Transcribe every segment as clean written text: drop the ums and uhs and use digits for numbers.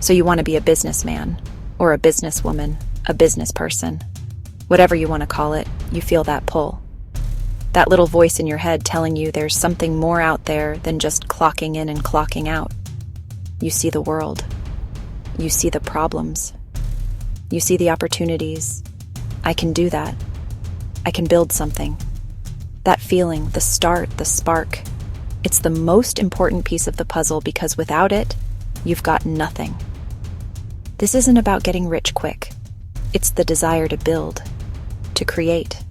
So you want to be a businessman, or a businesswoman, a business person. Whatever you want to call it, you feel that pull. That little voice in your head telling you there's something more out there than just clocking in and clocking out. You see the world. You see the problems. You see the opportunities. I can do that. I can build something. That feeling, the start, the spark, it's the most important piece of the puzzle because without it, you've got nothing. This isn't about getting rich quick. It's the desire to build, to create,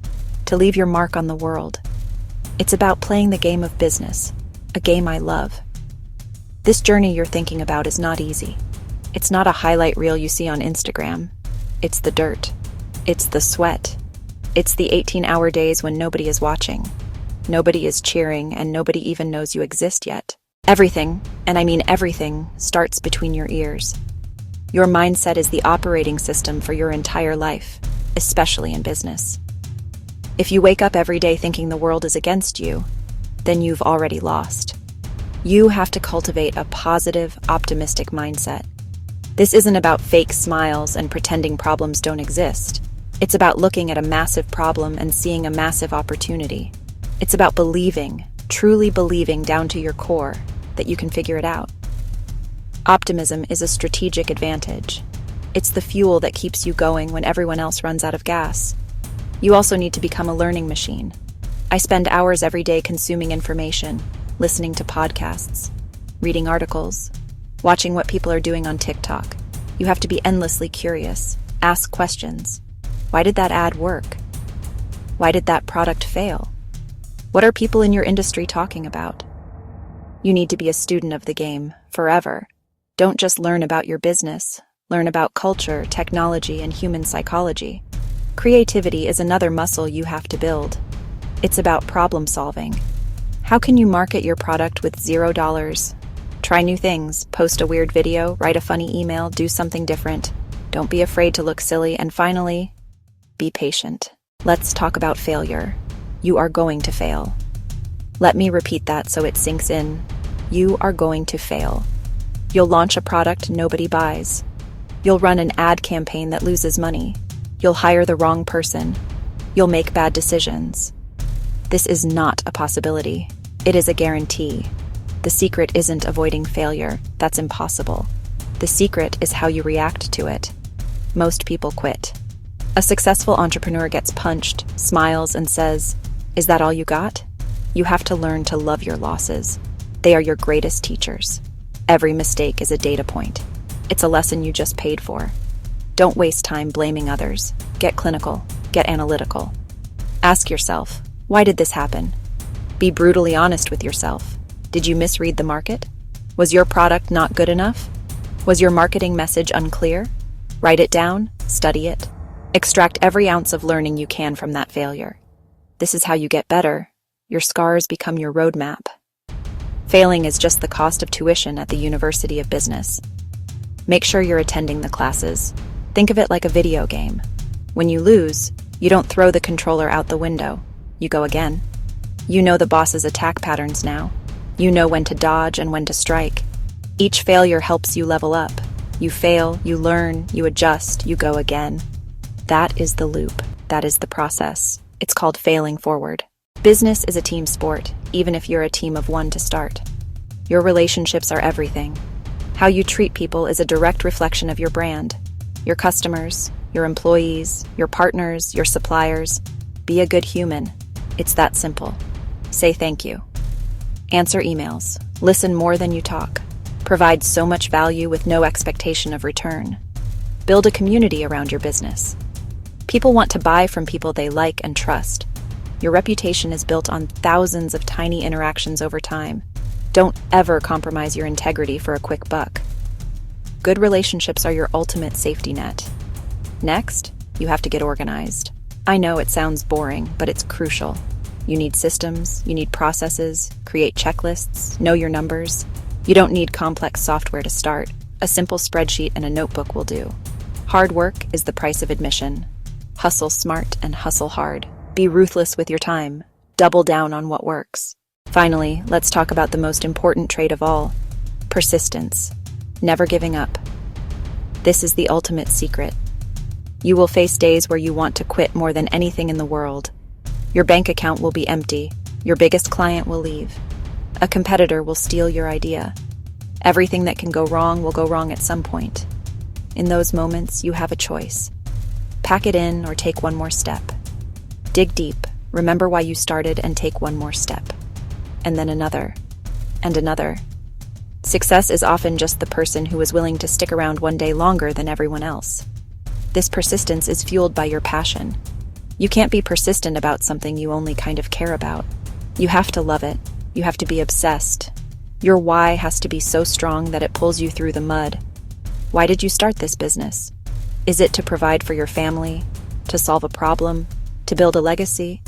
to leave your mark on the world. It's about playing the game of business, a game I love. This journey you're thinking about is not easy. It's not a highlight reel you see on Instagram. It's the dirt. It's the sweat. It's the 18-hour days when nobody is watching. Nobody is cheering, and nobody even knows you exist yet. Everything, and I mean everything, starts between your ears. Your mindset is the operating system for your entire life, especially in business. If you wake up every day thinking the world is against you, then you've already lost. You have to cultivate a positive, optimistic mindset. This isn't about fake smiles and pretending problems don't exist. It's about looking at a massive problem and seeing a massive opportunity. It's about believing, truly believing down to your core, that you can figure it out. Optimism is a strategic advantage. It's the fuel that keeps you going when everyone else runs out of gas. You also need to become a learning machine. I spend hours every day consuming information, listening to podcasts, reading articles, watching what people are doing on TikTok. You have to be endlessly curious, ask questions. Why did that ad work? Why did that product fail? What are people in your industry talking about? You need to be a student of the game, forever. Don't just learn about your business. Learn about culture, technology, and human psychology. Creativity is another muscle you have to build. It's about problem solving. How can you market your product with $0? Try new things, post a weird video, write a funny email, do something different. Don't be afraid to look silly, and finally, be patient. Let's talk about failure. You are going to fail. Let me repeat that so it sinks in. You are going to fail. You'll launch a product nobody buys. You'll run an ad campaign that loses money. You'll hire the wrong person. You'll make bad decisions. This is not a possibility. It is a guarantee. The secret isn't avoiding failure. That's impossible. The secret is how you react to it. Most people quit. A successful entrepreneur gets punched, smiles, and says, "Is that all you got?" You have to learn to love your losses. They are your greatest teachers. Every mistake is a data point. It's a lesson you just paid for. Don't waste time blaming others. Get clinical. Get analytical. Ask yourself, why did this happen? Be brutally honest with yourself. Did you misread the market? Was your product not good enough? Was your marketing message unclear? Write it down, study it. Extract every ounce of learning you can from that failure. This is how you get better. Your scars become your roadmap. Failing is just the cost of tuition at the University of Business. Make sure you're attending the classes. Think of it like a video game. When you lose, you don't throw the controller out the window. You go again. You know the boss's attack patterns now. You know when to dodge and when to strike. Each failure helps you level up. You fail, you learn, you adjust, you go again. That is the loop. That is the process. It's called failing forward. Business is a team sport, even if you're a team of one to start. Your relationships are everything. How you treat people is a direct reflection of your brand. Your customers, your employees, your partners, your suppliers. Be a good human. It's that simple. Say thank you. Answer emails. Listen more than you talk. Provide so much value with no expectation of return. Build a community around your business. People want to buy from people they like and trust. Your reputation is built on thousands of tiny interactions over time. Don't ever compromise your integrity for a quick buck. Good relationships are your ultimate safety net. Next, you have to get organized. I know it sounds boring, but it's crucial. You need systems, you need processes, create checklists, know your numbers. You don't need complex software to start. A simple spreadsheet and a notebook will do. Hard work is the price of admission. Hustle smart and hustle hard. Be ruthless with your time. Double down on what works. Finally, let's talk about the most important trait of all: persistence. Never giving up. This is the ultimate secret. You will face days where you want to quit more than anything in the world. Your bank account will be empty. Your biggest client will leave. A competitor will steal your idea. Everything that can go wrong will go wrong at some point. In those moments, you have a choice. Pack it in or take one more step. Dig deep, remember why you started, and take one more step. And then another. And another. Success is often just the person who is willing to stick around one day longer than everyone else. This persistence is fueled by your passion. You can't be persistent about something you only kind of care about. You have to love it. You have to be obsessed. Your why has to be so strong that it pulls you through the mud. Why did you start this business? Is it to provide for your family? To solve a problem? To build a legacy?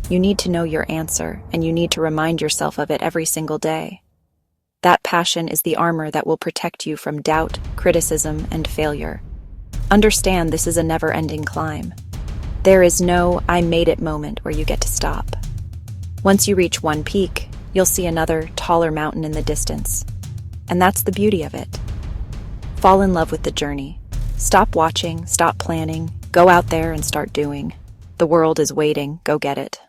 You need to know your answer, and you need to remind yourself of it every single day. That passion is the armor that will protect you from doubt, criticism, and failure. Understand this is a never-ending climb. There is no "I made it" moment where you get to stop. Once you reach one peak, you'll see another, taller mountain in the distance. And that's the beauty of it. Fall in love with the journey. Stop watching, stop planning, go out there and start doing. The world is waiting, go get it.